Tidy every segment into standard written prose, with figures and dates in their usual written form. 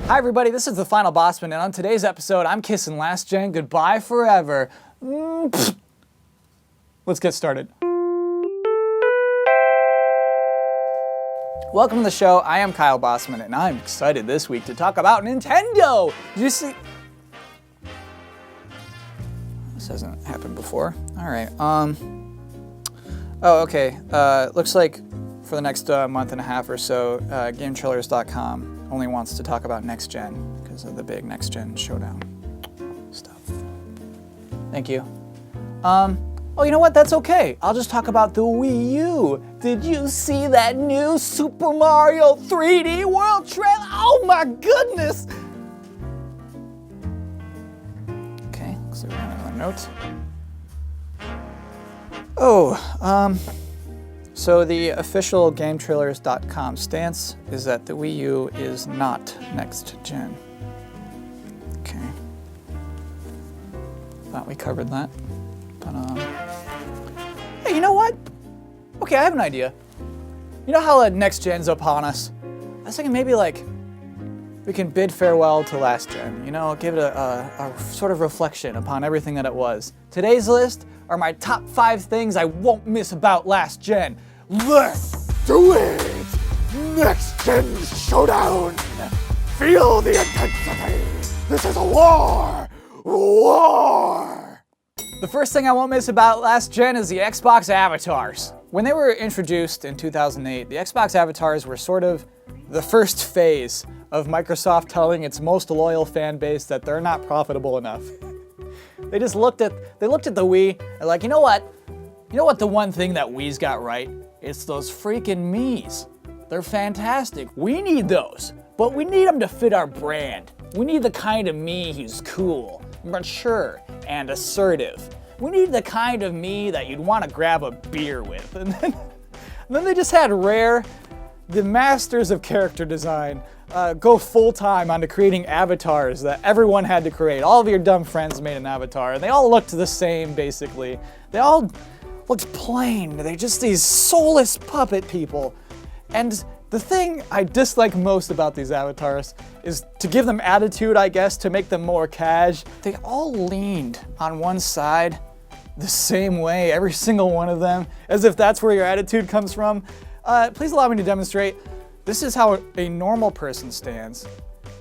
Hi everybody, this is the Final Bosman, and on today's episode, I'm kissing last gen goodbye forever. Let's get started. Welcome to the show. I am Kyle Bosman, and I'm excited this week to talk about Nintendo. Did you see? This hasn't happened before. All right. Oh, okay. Looks like for the next month and a half or so, GameTrailers.com only wants to talk about next gen because of the big next gen showdown stuff. Thank you. Oh, you know what? That's okay. I'll just talk about the Wii U. Did you see that new Super Mario 3D World trailer? Oh my goodness! Okay, looks like we have another note. Oh, so the official GameTrailers.com stance is that the Wii U is not next gen. Okay. Thought we covered that. But, hey, you know what? Okay, I have an idea. You know how next gen's upon us? I was thinking maybe like we can bid farewell to last gen. You know, give it a sort of reflection upon everything that it was. Today's list are my top 5 things I won't miss about last gen. Let's do it! Next gen showdown! Feel the intensity! This is a war! War! The first thing I won't miss about last gen is the Xbox avatars. When they were introduced in 2008, the Xbox avatars were sort of the first phase of Microsoft telling its most loyal fan base that they're not profitable enough. They just looked at the Wii and like, you know what? You know what the one thing that Wii's got right? It's those freaking Miis. They're fantastic. We need those, but we need them to fit our brand. We need the kind of Mii who's cool, mature, and assertive. We need the kind of Mii that you'd want to grab a beer with. And then they just had Rare, the masters of character design, go full-time onto creating avatars that everyone had to create. All of your dumb friends made an avatar, and they all looked the same, basically. They all looked plain. They're just these soulless puppet people. And the thing I dislike most about these avatars is to give them attitude, I guess, to make them more cash. They all leaned on one side the same way, every single one of them, as if that's where your attitude comes from. Please allow me to demonstrate. This is how a normal person stands.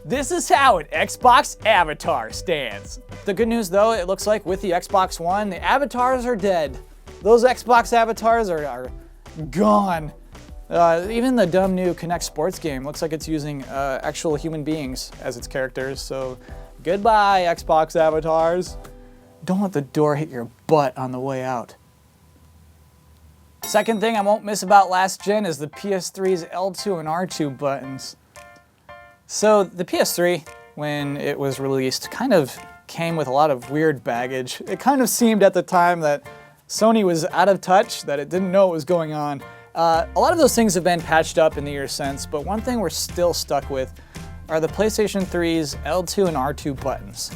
This is how an Xbox avatar stands. The good news though, it looks like with the Xbox One, the avatars are dead. Those Xbox avatars are gone. Even the dumb new Kinect Sports game looks like it's using actual human beings as its characters, so goodbye, Xbox avatars. Don't let the door hit your butt on the way out. Second thing I won't miss about last gen is the PS3's L2 and R2 buttons. So the PS3, when it was released, kind of came with a lot of weird baggage. It kind of seemed at the time that Sony was out of touch, that it didn't know what was going on. A lot of those things have been patched up in the years since, but one thing we're still stuck with are the PlayStation 3's L2 and R2 buttons.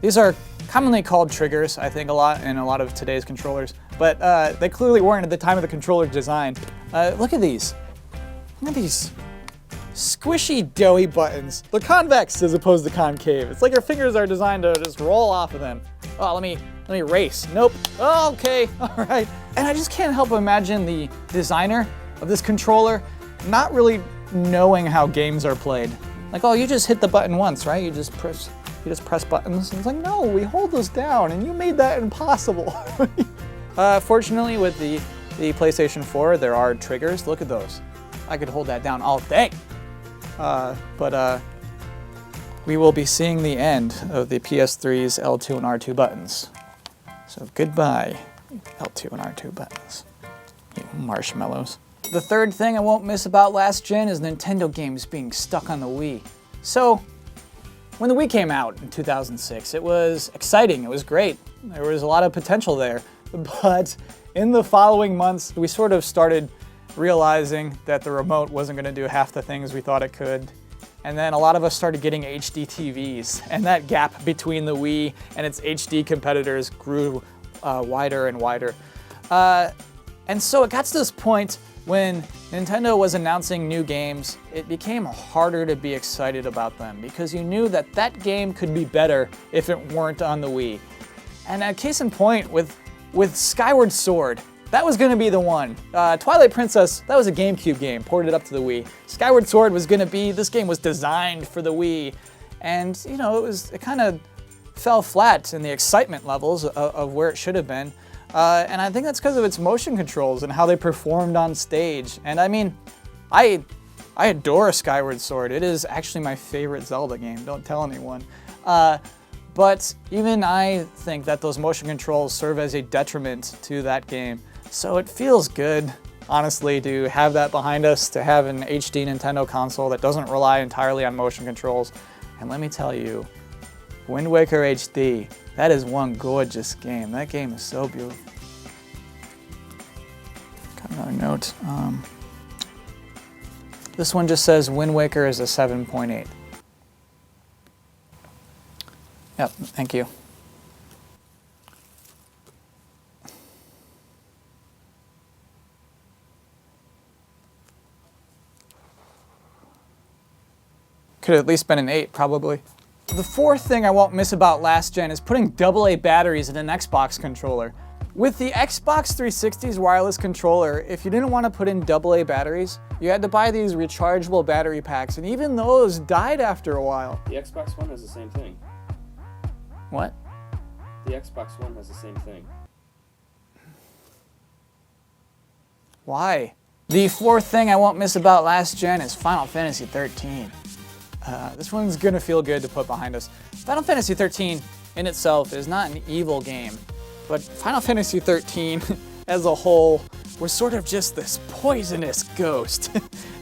These are commonly called triggers, I think, a lot in a lot of today's controllers, but they clearly weren't at the time of the controller design. Look at these. Look at these squishy, doughy buttons. They're convex as opposed to concave. It's like your fingers are designed to just roll off of them. Oh, let me race. Nope. Oh, okay, all right. And I just can't help but imagine the designer of this controller not really knowing how games are played. Like, oh, you just hit the button once, right? You just press buttons. And it's like, no, we hold those down, and you made that impossible. Fortunately, with the PlayStation 4, there are triggers. Look at those. I could hold that down all day. But we will be seeing the end of the PS3's L2 and R2 buttons. So goodbye, L2 and R2 buttons, you marshmallows. The third thing I won't miss about last gen is Nintendo games being stuck on the Wii. So, when the Wii came out in 2006, it was exciting, it was great. There was a lot of potential there. But in the following months, we sort of started realizing that the remote wasn't going to do half the things we thought it could. And then a lot of us started getting HD TVs, and that gap between the Wii and its HD competitors grew wider and wider. And so it got to this point when Nintendo was announcing new games, it became harder to be excited about them because you knew that that game could be better if it weren't on the Wii. And a case in point with Skyward Sword, that was going to be the one. Twilight Princess, that was a GameCube game, ported up to the Wii. Skyward Sword was going to be, this game was designed for the Wii. And, you know, it kind of fell flat in the excitement levels of where it should have been. And I think that's because of its motion controls and how they performed on stage. And I mean, I adore Skyward Sword. It is actually my favorite Zelda game, don't tell anyone. But even I think that those motion controls serve as a detriment to that game. So it feels good, honestly, to have that behind us, to have an HD Nintendo console that doesn't rely entirely on motion controls. And let me tell you, Wind Waker HD, that is one gorgeous game. That game is so beautiful. Got another note. This one just says Wind Waker is a 7.8. Yep, thank you. Could have at least been an 8, probably. The fourth thing I won't miss about last gen is putting AA batteries in an Xbox controller. With the Xbox 360's wireless controller, if you didn't want to put in AA batteries, you had to buy these rechargeable battery packs, and even those died after a while. The Xbox One has the same thing. What? The Xbox One has the same thing. Why? The fourth thing I won't miss about last gen is Final Fantasy 13. This one's gonna feel good to put behind us. Final Fantasy 13 in itself is not an evil game, but Final Fantasy 13 as a whole was sort of just this poisonous ghost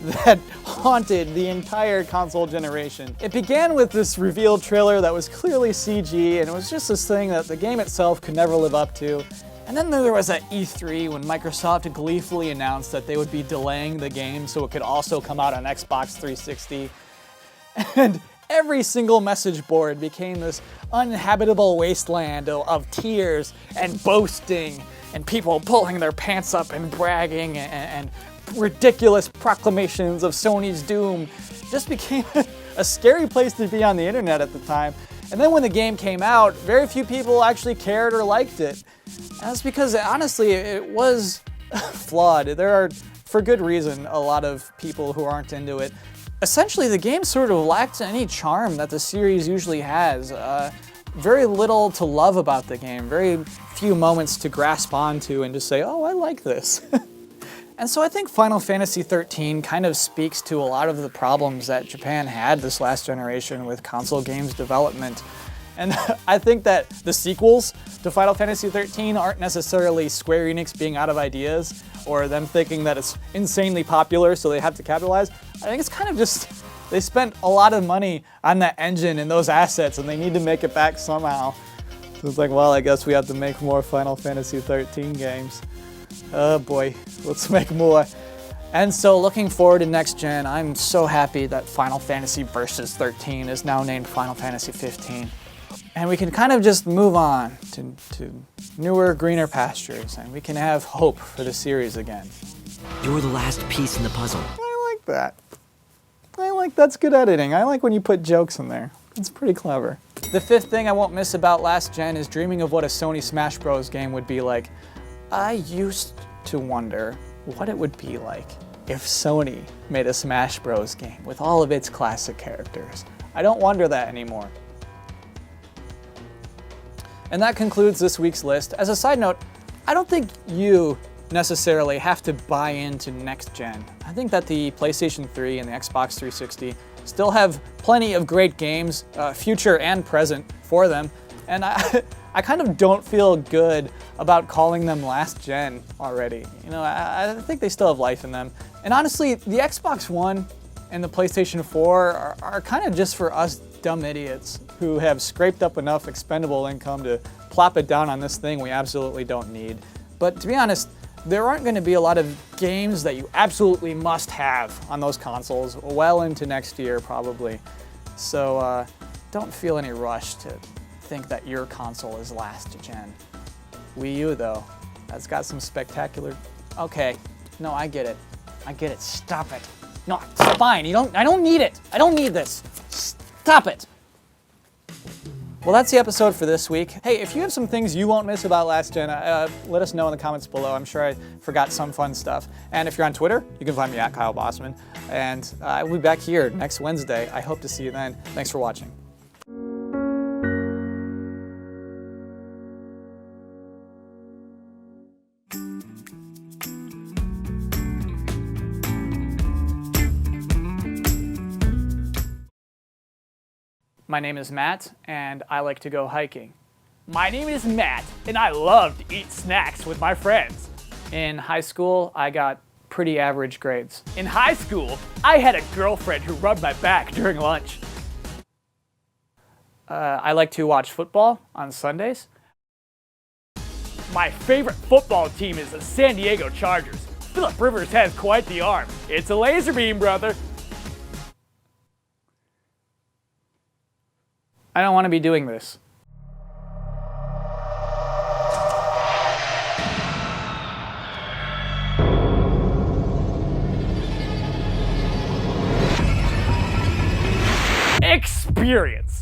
that haunted the entire console generation. It began with this revealed trailer that was clearly CG, and it was just this thing that the game itself could never live up to. And then there was at E3 when Microsoft gleefully announced that they would be delaying the game so it could also come out on Xbox 360. And every single message board became this uninhabitable wasteland of tears and boasting and people pulling their pants up and bragging and ridiculous proclamations of Sony's doom. Just became a scary place to be on the internet at the time. And then when the game came out, very few people actually cared or liked it. And that's because, honestly, it was flawed. There are, for good reason, a lot of people who aren't into it. Essentially, the game sort of lacked any charm that the series usually has. Very little to love about the game, very few moments to grasp onto and just say, oh, I like this. And so I think Final Fantasy 13 kind of speaks to a lot of the problems that Japan had this last generation with console games development. And I think that the sequels to Final Fantasy 13 aren't necessarily Square Enix being out of ideas or them thinking that it's insanely popular so they have to capitalize. I think it's kind of just, they spent a lot of money on that engine and those assets and they need to make it back somehow. So it's like, well, I guess we have to make more Final Fantasy 13 games. Oh boy, let's make more. And so looking forward to next gen, I'm so happy that Final Fantasy Versus 13 is now named Final Fantasy 15. And we can kind of just move on to newer, greener pastures, and we can have hope for the series again. You're the last piece in the puzzle. I like that. That's good editing. I like when you put jokes in there. It's pretty clever. The fifth thing I won't miss about last gen is dreaming of what a Sony Smash Bros. Game would be like. I used to wonder what it would be like if Sony made a Smash Bros. Game with all of its classic characters. I don't wonder that anymore. And that concludes this week's list. As a side note, I don't think you necessarily have to buy into next gen. I think that the PlayStation 3 and the Xbox 360 still have plenty of great games, future and present, for them. And I kind of don't feel good about calling them last gen already. You know, I think they still have life in them. And honestly, the Xbox One and the PlayStation 4 are kind of just for us dumb idiots who have scraped up enough expendable income to plop it down on this thing we absolutely don't need. But to be honest, there aren't going to be a lot of games that you absolutely must have on those consoles well into next year, probably. So don't feel any rush to think that your console is last gen. Wii U, though, that's got some spectacular... Okay, no, I get it. I get it. Stop it. No, it's fine. I don't need it. I don't need this. Stop it. Well, that's the episode for this week. Hey, if you have some things you won't miss about Last Gen, let us know in the comments below. I'm sure I forgot some fun stuff. And if you're on Twitter, you can find me at Kyle Bosman. And I will be back here next Wednesday. I hope to see you then. Thanks for watching. My name is Matt, and I like to go hiking. My name is Matt, and I love to eat snacks with my friends. In high school, I got pretty average grades. In high school, I had a girlfriend who rubbed my back during lunch. I like to watch football on Sundays. My favorite football team is the San Diego Chargers. Philip Rivers has quite the arm. It's a laser beam, brother. I don't want to be doing this. Experience.